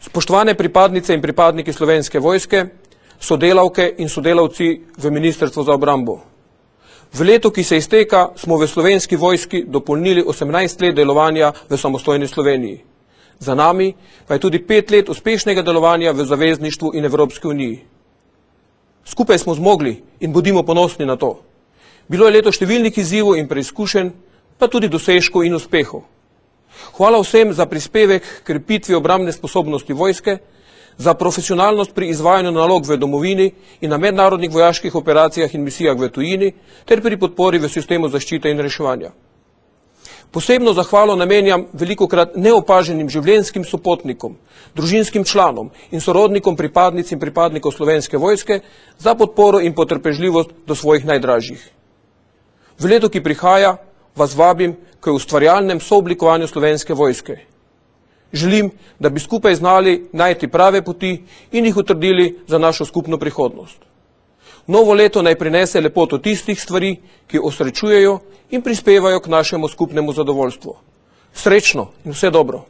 Spoštovane pripadnice in pripadniki Slovenske vojske, sodelavke in sodelavci v Ministrstvu za obrambo. V letu, ki se izteka, smo v Slovenski vojski dopolnili 18 let delovanja v samostojni Sloveniji. Za nami pa je tudi 5 let uspešnega delovanja v zavezništvu in Evropski uniji. Skupaj smo zmogli in bodimo ponosni na to. Bilo je leto številnih izzivov in preizkušenj, pa tudi dosežkov in uspehov. Hvala vsem za prispevek k krepitvi obrambne sposobnosti vojske, za profesionalnost pri izvajanju nalog v domovini in na mednarodnih vojaških operacijah in misijah v tujini, ter pri podpori v sistemu zaščite in reševanja. Posebno zahvalo namenjam velikokrat neopaženim življenjskim sopotnikom, družinskim članom in sorodnikom pripadnic in pripadnikov Slovenske vojske za podporo in potrpežljivost do svojih najdražjih. V letu, ki prihaja, vas vabim k ustvarjalnem sooblikovanju Slovenske vojske. Želim, da bi skupaj znali najti prave poti in jih utrdili za našo skupno prihodnost. Novo leto naj prinese lepoto tistih stvari, ki osrečujejo in prispevajo k našemu skupnemu zadovoljstvu. Srečno in vse dobro!